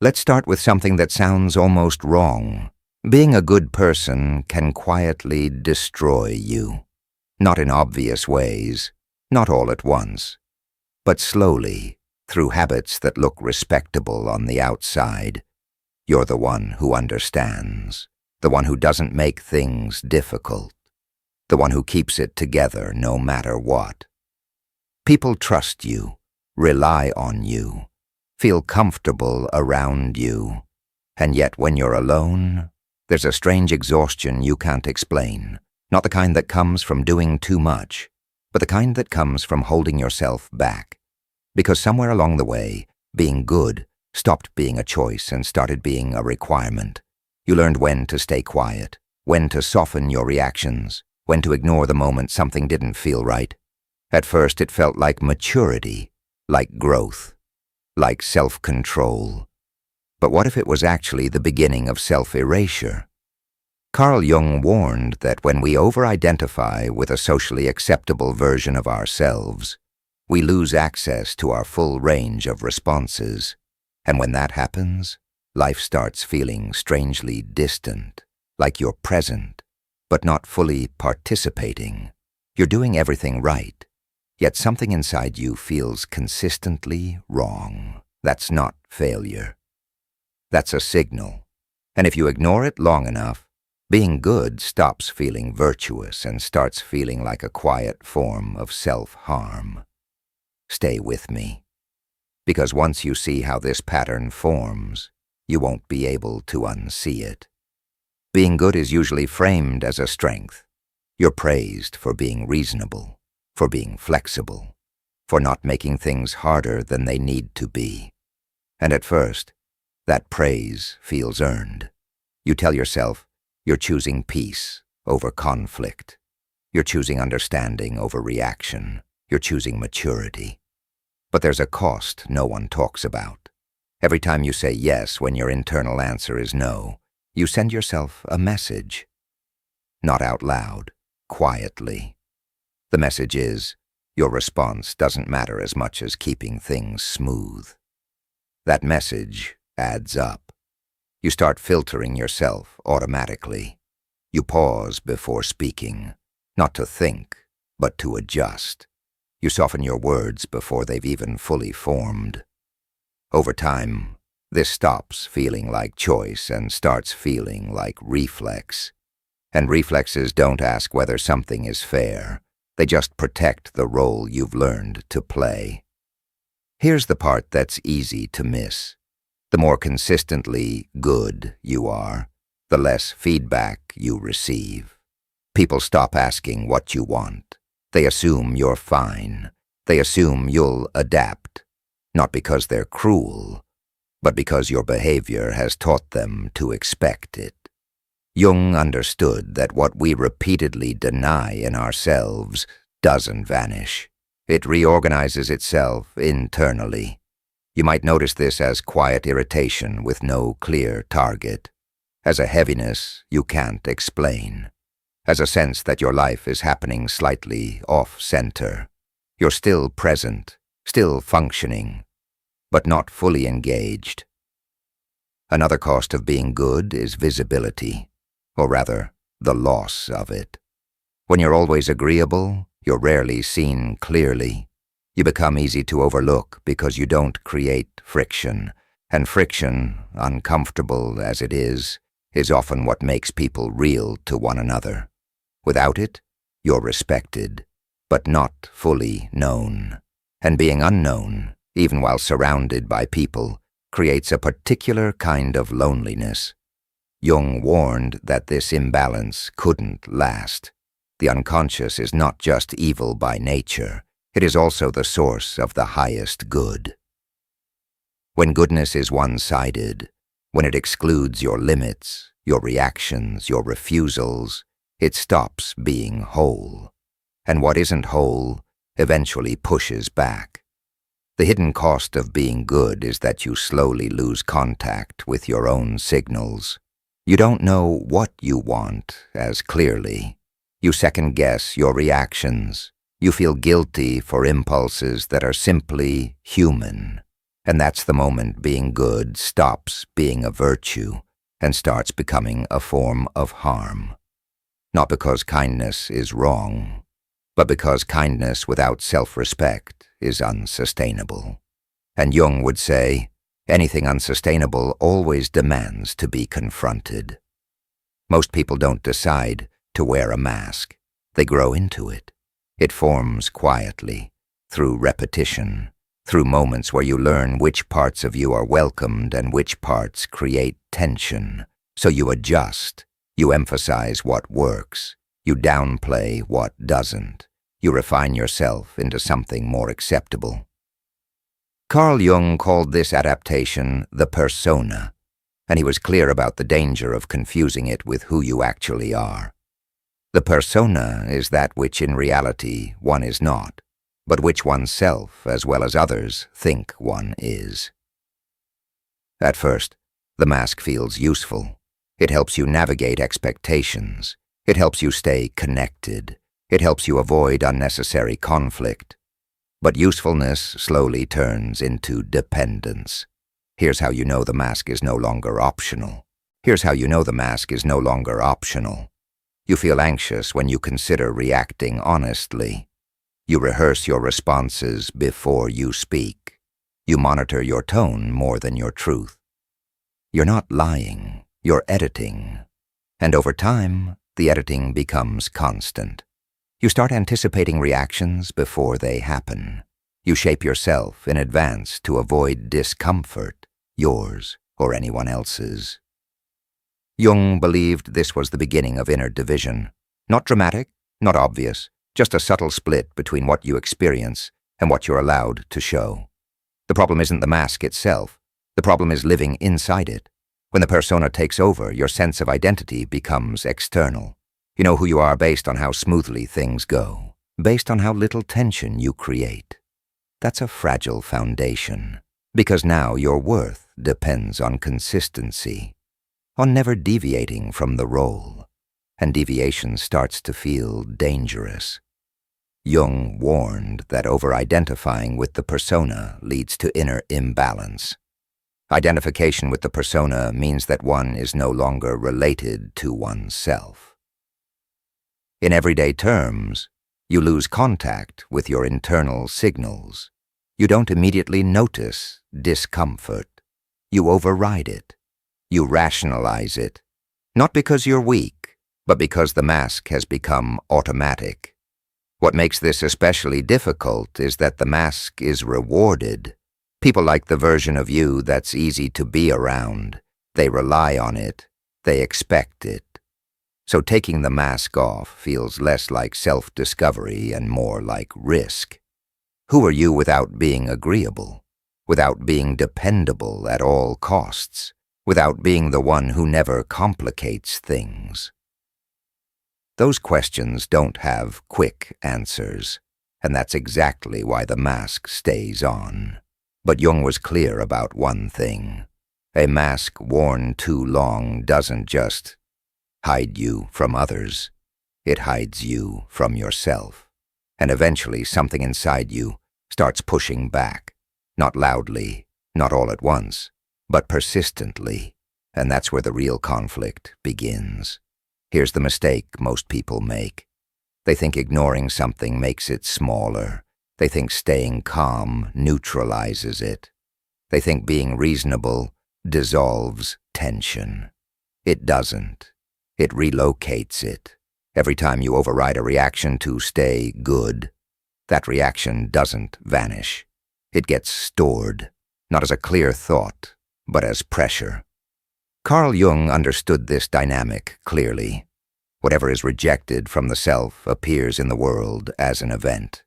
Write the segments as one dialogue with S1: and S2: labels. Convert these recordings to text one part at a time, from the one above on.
S1: Let's start with something that sounds almost wrong. Being a good person can quietly destroy you. Not in obvious ways, not all at once, but slowly, through habits that look respectable on the outside. You're the one who understands, the one who doesn't make things difficult, the one who keeps it together no matter what. People trust you, rely on you, feel comfortable around you, and yet when you're alone, there's a strange exhaustion you can't explain, not the kind that comes from doing too much, but the kind that comes from holding yourself back. Because somewhere along the way, being good stopped being a choice and started being a requirement. You learned when to stay quiet, when to soften your reactions, when to ignore the moment something didn't feel right. At first it felt like maturity, like growth, like self-control. But what if it was actually the beginning of self-erasure? Carl Jung warned that when we over-identify with a socially acceptable version of ourselves, we lose access to our full range of responses. And when that happens, life starts feeling strangely distant, like you're present, but not fully participating. You're doing everything right, yet something inside you feels consistently wrong. That's not failure. That's a signal. And if you ignore it long enough, being good stops feeling virtuous and starts feeling like a quiet form of self-harm. Stay with me. Because once you see how this pattern forms, you won't be able to unsee it. Being good is usually framed as a strength. You're praised for being reasonable, for being flexible, for not making things harder than they need to be. And at first, that praise feels earned. You tell yourself you're choosing peace over conflict. You're choosing understanding over reaction. You're choosing maturity. But there's a cost no one talks about. Every time you say yes when your internal answer is no, you send yourself a message. Not out loud, quietly. The message is, your response doesn't matter as much as keeping things smooth. That message adds up. You start filtering yourself automatically. You pause before speaking, not to think, but to adjust. You soften your words before they've even fully formed. Over time, this stops feeling like choice and starts feeling like reflex. And reflexes don't ask whether something is fair. They just protect the role you've learned to play. Here's the part that's easy to miss. The more consistently good you are, the less feedback you receive. People stop asking what you want. They assume you're fine. They assume you'll adapt, not because they're cruel, but because your behavior has taught them to expect it. Jung understood that what we repeatedly deny in ourselves doesn't vanish. It reorganizes itself internally. You might notice this as quiet irritation with no clear target, as a heaviness you can't explain, as a sense that your life is happening slightly off-center. You're still present, still functioning, but not fully engaged. Another cost of being good is visibility, or rather, the loss of it. When you're always agreeable, you're rarely seen clearly. You become easy to overlook because you don't create friction, and friction, uncomfortable as it is often what makes people real to one another. Without it, you're respected, but not fully known. And being unknown, even while surrounded by people, creates a particular kind of loneliness. Jung warned that this imbalance couldn't last. The unconscious is not just evil by nature, it is also the source of the highest good. When goodness is one-sided, when it excludes your limits, your reactions, your refusals, it stops being whole. And what isn't whole eventually pushes back. The hidden cost of being good is that you slowly lose contact with your own signals. You don't know what you want as clearly. You second-guess your reactions. You feel guilty for impulses that are simply human. And that's the moment being good stops being a virtue and starts becoming a form of harm. Not because kindness is wrong, but because kindness without self-respect is unsustainable. And Jung would say, anything unsustainable always demands to be confronted. Most people don't decide to wear a mask. They grow into it. It forms quietly, through repetition, through moments where you learn which parts of you are welcomed and which parts create tension. So you adjust, you emphasize what works, you downplay what doesn't, you refine yourself into something more acceptable. Carl Jung called this adaptation the persona, and he was clear about the danger of confusing it with who you actually are. The persona is that which in reality one is not, but which oneself as well as others think one is. At first, the mask feels useful. It helps you navigate expectations. It helps you stay connected. It helps you avoid unnecessary conflict. But usefulness slowly turns into dependence. Here's how you know the mask is no longer optional. Here's how you know the mask is no longer optional. You feel anxious when you consider reacting honestly. You rehearse your responses before you speak. You monitor your tone more than your truth. You're not lying, you're editing. And over time, the editing becomes constant. You start anticipating reactions before they happen. You shape yourself in advance to avoid discomfort, yours or anyone else's. Jung believed this was the beginning of inner division. Not dramatic, not obvious, just a subtle split between what you experience and what you're allowed to show. The problem isn't the mask itself. The problem is living inside it. When the persona takes over, your sense of identity becomes external. You know who you are based on how smoothly things go, based on how little tension you create. That's a fragile foundation, because now your worth depends on consistency, on never deviating from the role, and deviation starts to feel dangerous. Jung warned that over-identifying with the persona leads to inner imbalance. Identification with the persona means that one is no longer related to oneself. In everyday terms, you lose contact with your internal signals. You don't immediately notice discomfort. You override it. You rationalize it. Not because you're weak, but because the mask has become automatic. What makes this especially difficult is that the mask is rewarded. People like the version of you that's easy to be around. They rely on it. They expect it. So taking the mask off feels less like self-discovery and more like risk. Who are you without being agreeable? Without being dependable at all costs? Without being the one who never complicates things? Those questions don't have quick answers, and that's exactly why the mask stays on. But Jung was clear about one thing. A mask worn too long doesn't just hide you from others. It hides you from yourself. And eventually something inside you starts pushing back. Not loudly, not all at once, but persistently. And that's where the real conflict begins. Here's the mistake most people make. They think ignoring something makes it smaller. They think staying calm neutralizes it. They think being reasonable dissolves tension. It doesn't. It relocates it. Every time you override a reaction to stay good, that reaction doesn't vanish. It gets stored, not as a clear thought, but as pressure. Carl Jung understood this dynamic clearly. Whatever is rejected from the self appears in the world as an event.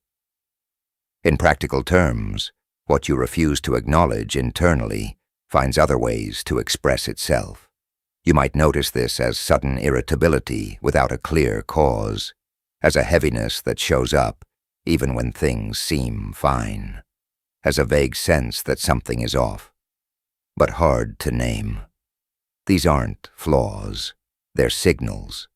S1: In practical terms, what you refuse to acknowledge internally finds other ways to express itself. You might notice this as sudden irritability without a clear cause, as a heaviness that shows up even when things seem fine, as a vague sense that something is off, but hard to name. These aren't flaws, they're signals.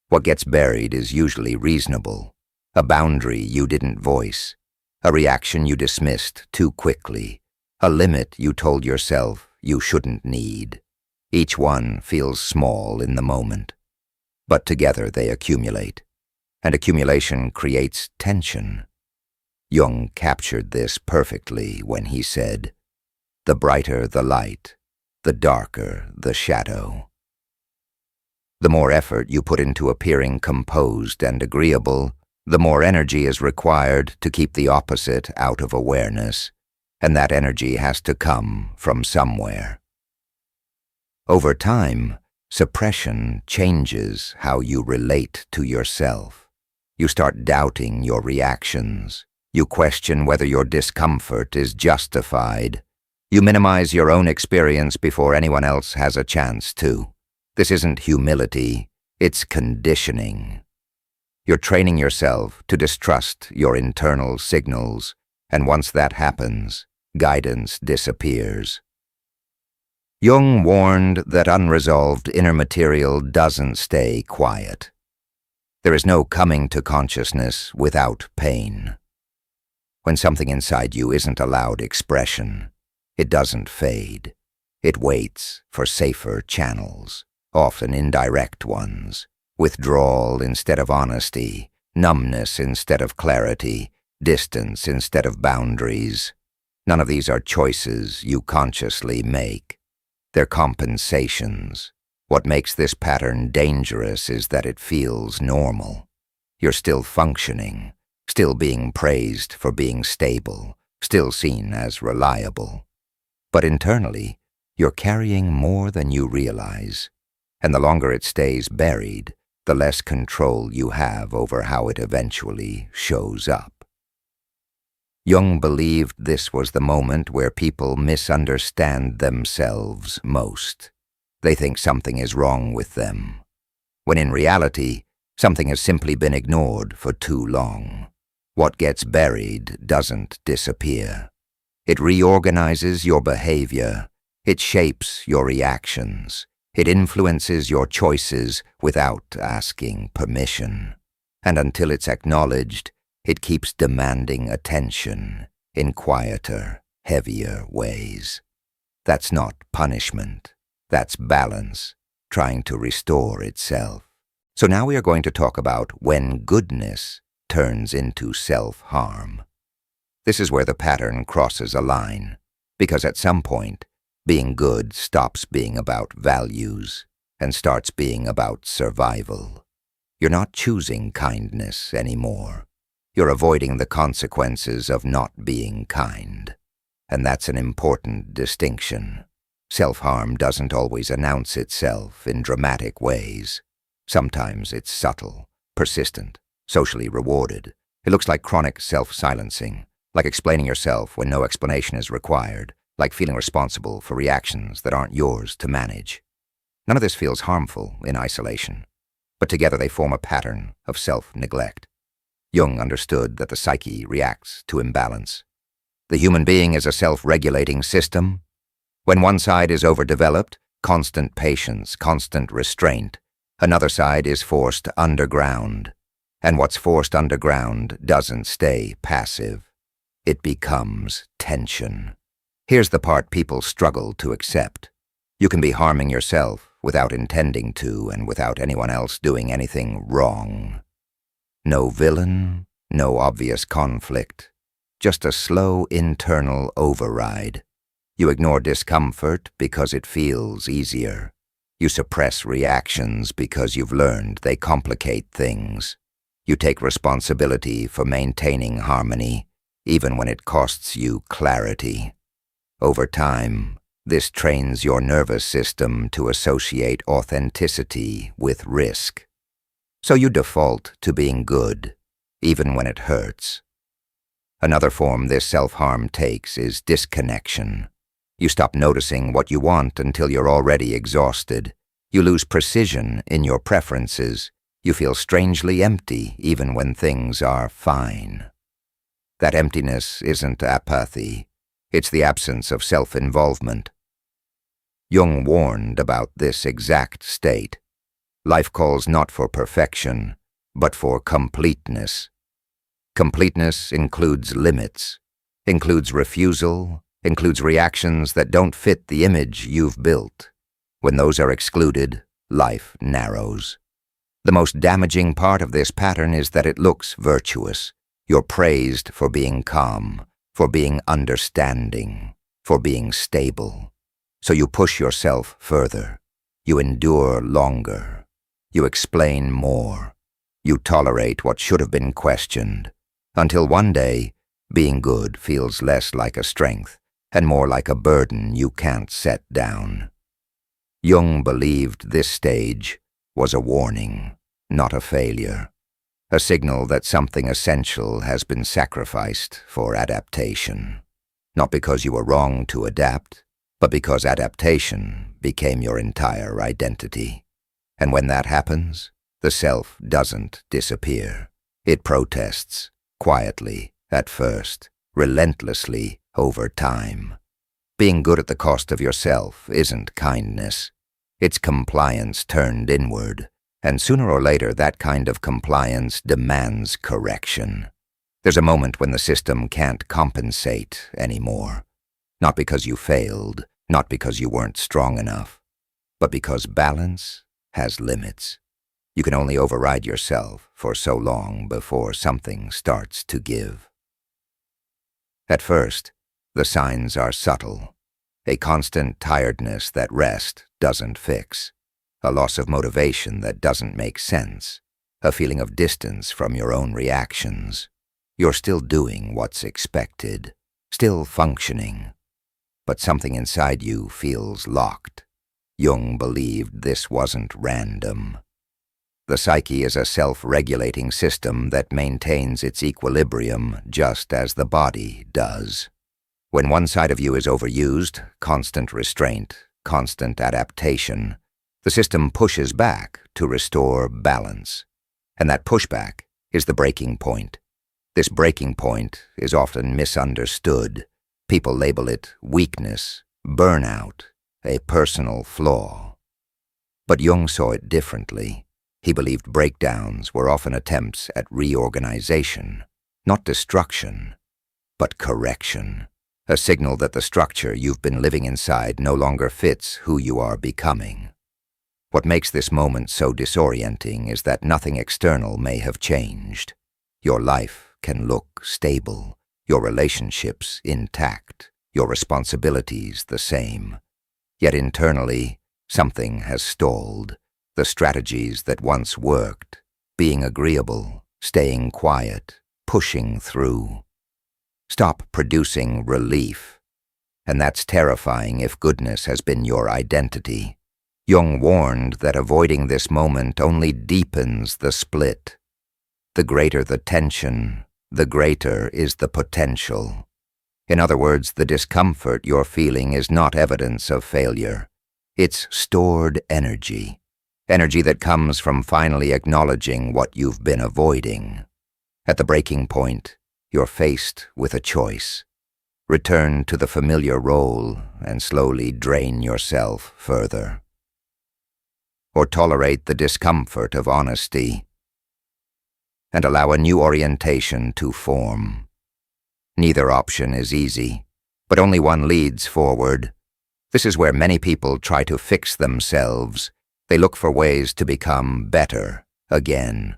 S1: What gets buried is usually reasonable, a boundary you didn't voice, a reaction you dismissed too quickly, a limit you told yourself you shouldn't need. Each one feels small in the moment, but together they accumulate, and accumulation creates tension. Jung captured this perfectly when he said, "The brighter the light, the darker the shadow." The more effort you put into appearing composed and agreeable, the more energy is required to keep the opposite out of awareness, and that energy has to come from somewhere. Over time, suppression changes how you relate to yourself. You start doubting your reactions. You question whether your discomfort is justified. You minimize your own experience before anyone else has a chance to. This isn't humility, it's conditioning. You're training yourself to distrust your internal signals, and once that happens, guidance disappears. Jung warned that unresolved inner material doesn't stay quiet. There is no coming to consciousness without pain. When something inside you isn't allowed expression, it doesn't fade. It waits for safer channels, often indirect ones. Withdrawal instead of honesty, numbness instead of clarity, distance instead of boundaries. None of these are choices you consciously make. They're compensations. What makes this pattern dangerous is that it feels normal. You're still functioning, still being praised for being stable, still seen as reliable. But internally, you're carrying more than you realize, and the longer it stays buried, the less control you have over how it eventually shows up. Jung believed this was the moment where people misunderstand themselves most. They think something is wrong with them, when in reality, something has simply been ignored for too long. What gets buried doesn't disappear. It reorganizes your behavior. It shapes your reactions. It influences your choices without asking permission. And until it's acknowledged, it keeps demanding attention in quieter, heavier ways. That's not punishment. That's balance, trying to restore itself. So now we are going to talk about when goodness turns into self-harm. This is where the pattern crosses a line, because at some point, being good stops being about values and starts being about survival. You're not choosing kindness anymore. You're avoiding the consequences of not being kind. And that's an important distinction. Self-harm doesn't always announce itself in dramatic ways. Sometimes it's subtle, persistent, socially rewarded. It looks like chronic self-silencing, like explaining yourself when no explanation is required, like feeling responsible for reactions that aren't yours to manage. None of this feels harmful in isolation, but together they form a pattern of self-neglect. Jung understood that the psyche reacts to imbalance. The human being is a self-regulating system. When one side is overdeveloped, constant patience, constant restraint, another side is forced underground. And what's forced underground doesn't stay passive. It becomes tension. Here's the part people struggle to accept. You can be harming yourself without intending to and without anyone else doing anything wrong. No villain, no obvious conflict, just a slow internal override. You ignore discomfort because it feels easier. You suppress reactions because you've learned they complicate things. You take responsibility for maintaining harmony, even when it costs you clarity. Over time, this trains your nervous system to associate authenticity with risk. So you default to being good, even when it hurts. Another form this self-harm takes is disconnection. You stop noticing what you want until you're already exhausted. You lose precision in your preferences. You feel strangely empty even when things are fine. That emptiness isn't apathy. It's the absence of self-involvement. Jung warned about this exact state. Life calls not for perfection, but for completeness. Completeness includes limits, includes refusal, includes reactions that don't fit the image you've built. When those are excluded, life narrows. The most damaging part of this pattern is that it looks virtuous. You're praised for being calm, for being understanding, for being stable. So you push yourself further. You endure longer. You explain more. You tolerate what should have been questioned, until one day, being good feels less like a strength and more like a burden you can't set down. Jung believed this stage was a warning, not a failure, a signal that something essential has been sacrificed for adaptation. Not because you were wrong to adapt, but because adaptation became your entire identity. And when that happens, the self doesn't disappear. It protests, quietly at first, relentlessly over time. Being good at the cost of yourself isn't kindness. It's compliance turned inward, and sooner or later that kind of compliance demands correction. There's a moment when the system can't compensate anymore. Not because you failed, not because you weren't strong enough, but because balance has limits. You can only override yourself for so long before something starts to give. At first, the signs are subtle. A constant tiredness that rest doesn't fix. A loss of motivation that doesn't make sense. A feeling of distance from your own reactions. You're still doing what's expected, still functioning. But something inside you feels locked. Jung believed this wasn't random. The psyche is a self-regulating system that maintains its equilibrium just as the body does. When one side of you is overused, constant restraint, constant adaptation, the system pushes back to restore balance. And that pushback is the breaking point. This breaking point is often misunderstood. People label it weakness, burnout, a personal flaw. But Jung saw it differently. He believed breakdowns were often attempts at reorganization, not destruction, but correction, a signal that the structure you've been living inside no longer fits who you are becoming. What makes this moment so disorienting is that nothing external may have changed. Your life can look stable, your relationships intact, your responsibilities the same. Yet internally, something has stalled. The strategies that once worked, being agreeable, staying quiet, pushing through. Stop producing relief. And that's terrifying if goodness has been your identity. Jung warned that avoiding this moment only deepens the split. The greater the tension, the greater is the potential. In other words, the discomfort you're feeling is not evidence of failure. It's stored energy. Energy that comes from finally acknowledging what you've been avoiding. At the breaking point, you're faced with a choice. Return to the familiar role and slowly drain yourself further. Or tolerate the discomfort of honesty and allow a new orientation to form. Neither option is easy, but only one leads forward. This is where many people try to fix themselves. They look for ways to become better again,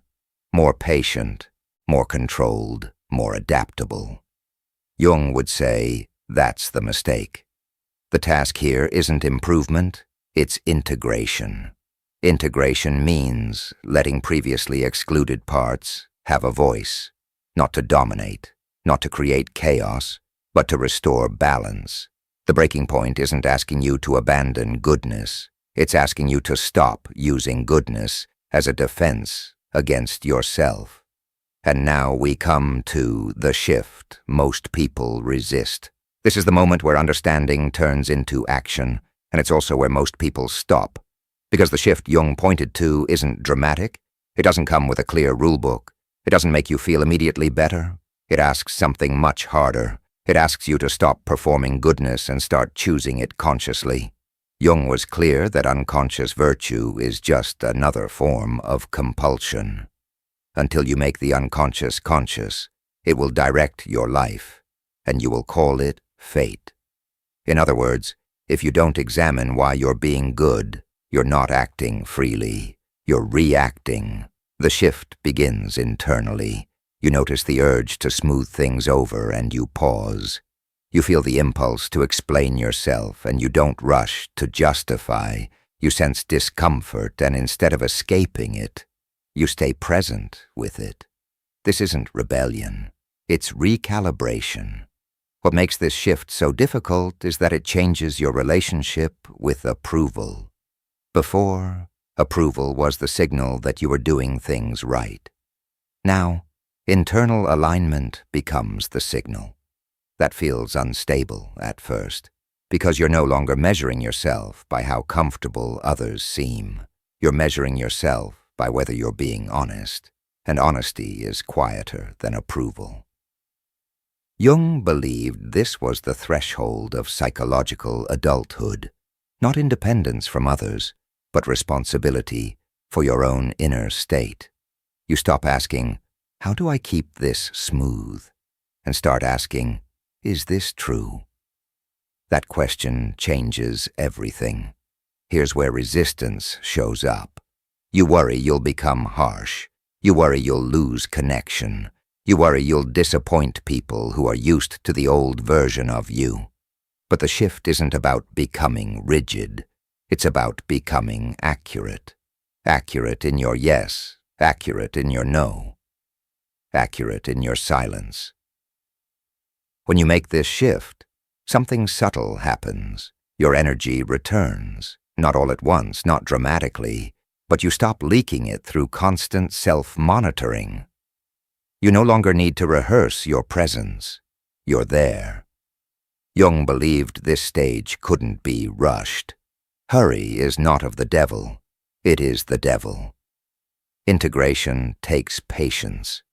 S1: more patient, more controlled, more adaptable. Jung would say that's the mistake. The task here isn't improvement, it's integration. Integration means letting previously excluded parts have a voice, not to dominate, not to create chaos, but to restore balance. The breaking point isn't asking you to abandon goodness. It's asking you to stop using goodness as a defense against yourself. And now we come to the shift most people resist. This is the moment where understanding turns into action, and it's also where most people stop. Because the shift Jung pointed to isn't dramatic. It doesn't come with a clear rulebook. It doesn't make you feel immediately better. It asks something much harder. It asks you to stop performing goodness and start choosing it consciously. Jung was clear that unconscious virtue is just another form of compulsion. Until you make the unconscious conscious, it will direct your life, and you will call it fate. In other words, if you don't examine why you're being good, you're not acting freely. You're reacting. The shift begins internally. You notice the urge to smooth things over and you pause. You feel the impulse to explain yourself and you don't rush to justify. You sense discomfort and instead of escaping it, you stay present with it. This isn't rebellion. It's recalibration. What makes this shift so difficult is that it changes your relationship with approval. Before, approval was the signal that you were doing things right. Now, internal alignment becomes the signal. That feels unstable at first, because you're no longer measuring yourself by how comfortable others seem. You're measuring yourself by whether you're being honest, and honesty is quieter than approval. Jung believed this was the threshold of psychological adulthood, not independence from others, but responsibility for your own inner state. You stop asking, "How do I keep this smooth?" and start asking, "Is this true?" That question changes everything. Here's where resistance shows up. You worry you'll become harsh. You worry you'll lose connection. You worry you'll disappoint people who are used to the old version of you. But the shift isn't about becoming rigid. It's about becoming accurate. Accurate in your yes, accurate in your no, accurate in your silence. When you make this shift, something subtle happens. Your energy returns, not all at once, not dramatically, but you stop leaking it through constant self-monitoring. You no longer need to rehearse your presence. You're there. Jung believed this stage couldn't be rushed. Hurry is not of the devil. It is the devil. Integration takes patience.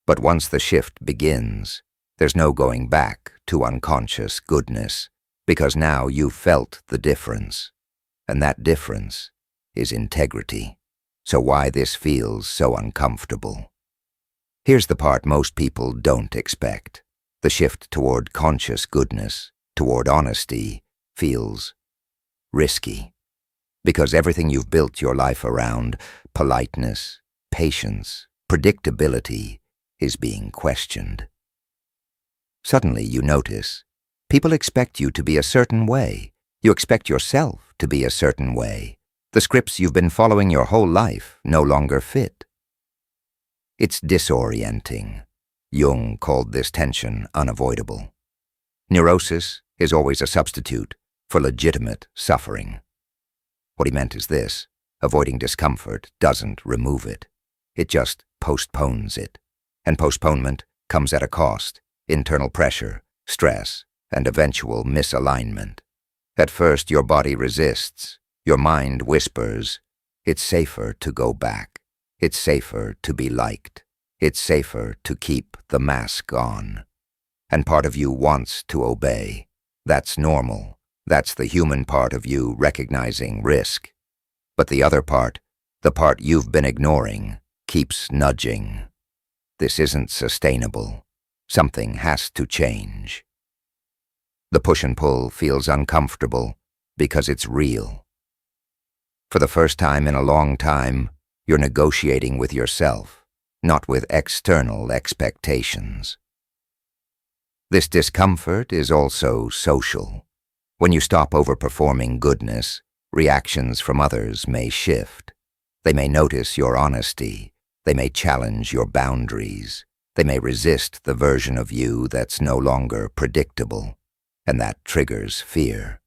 S1: But once the shift begins, there's no going back to unconscious goodness, because now you've felt the difference. And that difference is integrity. So why this feels so uncomfortable? Here's the part most people don't expect. The shift toward conscious goodness, toward honesty, feels risky. Because everything you've built your life around, politeness, patience, predictability, is being questioned. Suddenly you notice, people expect you to be a certain way. You expect yourself to be a certain way. The scripts you've been following your whole life no longer fit. It's disorienting. Jung called this tension unavoidable. Neurosis is always a substitute for legitimate suffering. What he meant is this: avoiding discomfort doesn't remove it. It just postpones it. And postponement comes at a cost: internal pressure, stress, and eventual misalignment. At first, your body resists. Your mind whispers, "It's safer to go back. It's safer to be liked. It's safer to keep the mask on." And part of you wants to obey. That's normal. That's the human part of you recognizing risk. But the other part, the part you've been ignoring, keeps nudging. This isn't sustainable. Something has to change. The push and pull feels uncomfortable because it's real. For the first time in a long time, you're negotiating with yourself, not with external expectations. This discomfort is also social. When you stop overperforming goodness, reactions from others may shift. They may notice your honesty. They may challenge your boundaries. They may resist the version of you that's no longer predictable. And that triggers fear.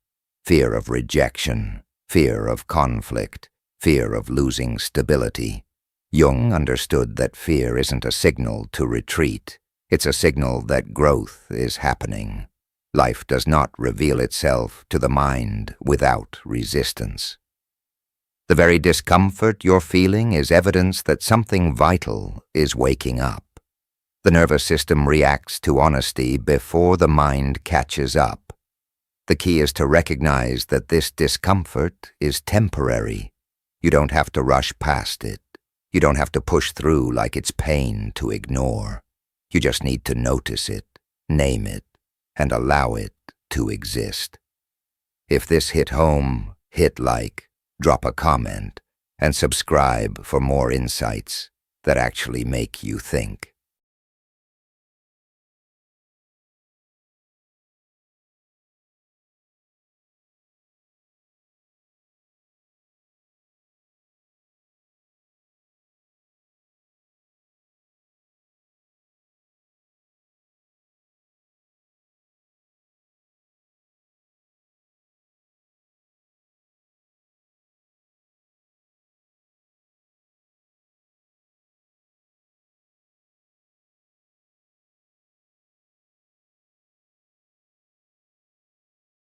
S1: Fear of rejection. Fear of conflict. Fear of losing stability. Jung understood that fear isn't a signal to retreat. It's a signal that growth is happening. Life does not reveal itself to the mind without resistance. The very discomfort you're feeling is evidence that something vital is waking up. The nervous system reacts to honesty before the mind catches up. The key is to recognize that this discomfort is temporary. You don't have to rush past it. You don't have to push through like it's pain to ignore. You just need to notice it, name it, and allow it to exist. If this hit home, hit like, drop a comment, and subscribe for more insights that actually make you think.